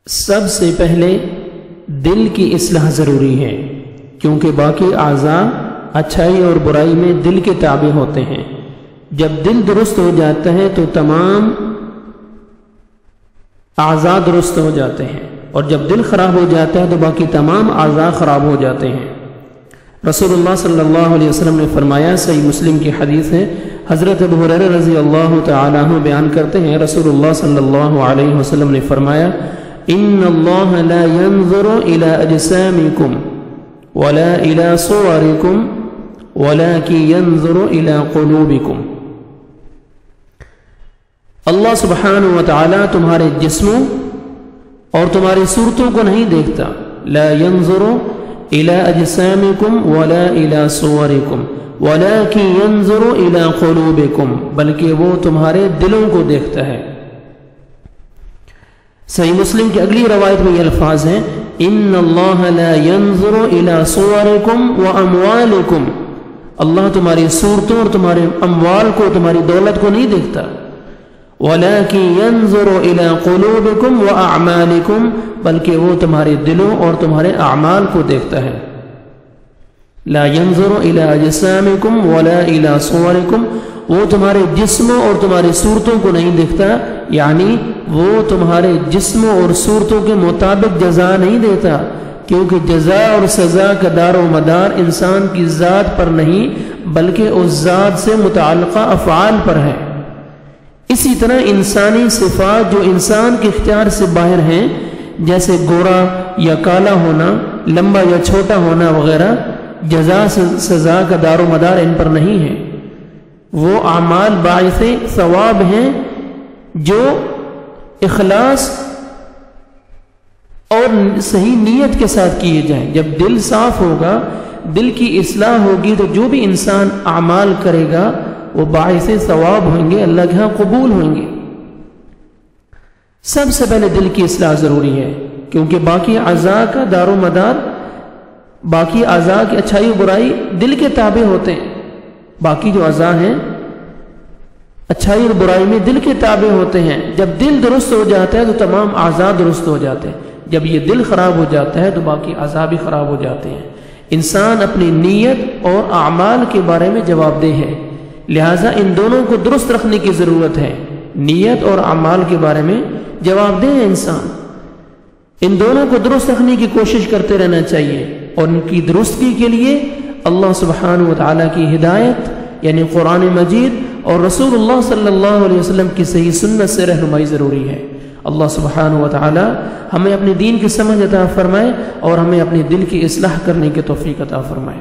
سب سے پہلے دل کی اصلاح ضروری ہے، کیونکہ باقی اعضاء اچھائی اور برائی میں دل کے تابع ہوتے ہیں۔ جب دل درست ہو جاتا ہے تو تمام اعضاء درست ہو جاتے ہیں، اور جب دل خراب ہو جاتا ہے تو باقی تمام اعضاء خراب ہو جاتے ہیں۔ رسول اللہ صلی اللہ علیہ وسلم نے فرمایا، صحیح مسلم کی حدیث ہے، حضرت ابو ہریرہ رضی اللہ تعالی عنہ بیان کرتے ہیں، رسول اللہ صلی اللہ علیہ وسلم نے فرمایا، ان اللہ لا ينظر الى اجسامکم ولا الى صورکم ولكن ينظر الى قلوبکم۔ اللہ سبحانہ وتعالی تمہارے جسموں اور تمہاری صورتوں کو نہیں دیکھتا، لا ينظر الى اجسامکم ولا الى صورکم ولكن ينظر الى قلوبکم، بلکہ وہ تمہارے دلوں کو دیکھتا ہے۔ صحیح مسلم کی اگلی روایت میں یہ الفاظ ہیں، ان اللہ لا ينظر الى صورکم واموالکم، اللہ تمہاری صورتوں اور تمہارے اموال کو، تمہاری دولت کو نہیں دیکھتا، وَلَكِنْ يَنْظُرُ إِلَىٰ قُلُوبِكُمْ وَأَعْمَالِكُمْ، بلکہ وہ تمہارے دلوں اور تمہارے اعمال کو دیکھتا ہے۔ لا ينظر إِلَىٰ أَجْسَامِكُمْ وَلَا إِلَىٰ صُوَرِكُمْ، وہ تمہارے جسموں اور تمہاری صورتوں کو نہیں دیکھتا، یعنی وہ تمہارے جسموں اور صورتوں کے مطابق جزا نہیں دیتا، کیونکہ جزا اور سزا کا دار و مدار انسان کی ذات پر نہیں بلکہ اس ذات سے متعلقہ افعال پر ہے۔ اسی طرح انسانی صفات جو انسان کے اختیار سے باہر ہیں، جیسے گورا یا کالا ہونا، لمبا یا چھوٹا ہونا وغیرہ، جزا سزا کا دار و مدار ان پر نہیں ہے۔ وہ اعمال باعث ثواب ہیں جو اخلاص اور صحیح نیت کے ساتھ کیے جائیں۔ جب دل صاف ہوگا، دل کی اصلاح ہوگی، تو جو بھی انسان اعمال کرے گا وہ باعث ثواب ہوں گے، اللہ کے ہاں قبول ہوں گے۔ سب سے پہلے دل کی اصلاح ضروری ہے، کیونکہ باقی اعضاء کا دار و مدار، باقی اعضاء کی اچھائی و برائی دل کے تابع ہوتے ہیں۔ باقی جو اعضاء ہیں اچھائی اور برائی میں دل کے تابع ہوتے ہیں۔ جب دل درست ہو جاتا ہے تو تمام اعضاء درست ہو جاتے ہیں، جب یہ دل خراب ہو جاتا ہے تو باقی اعضاء بھی خراب ہو جاتے ہیں۔ انسان اپنی نیت اور اعمال کے بارے میں جواب دہ ہے، لہٰذا ان دونوں کو درست رکھنے کی ضرورت ہے۔ نیت اور اعمال کے بارے میں جواب دہ ہے انسان، ان دونوں کو درست رکھنے کی کوشش کرتے رہنا چاہیے، اور ان کی درستگی کے لیے اللہ سبحانہ وتعالی کی ہدایت یعنی قرآن مجید اور رسول اللہ صلی اللہ علیہ وسلم کی صحیح سنت سے رہنمائی ضروری ہے۔ اللہ سبحانہ وتعالی ہمیں اپنے دین کی سمجھ عطا فرمائے اور ہمیں اپنے دل کی اصلاح کرنے کی توفیق عطا فرمائے۔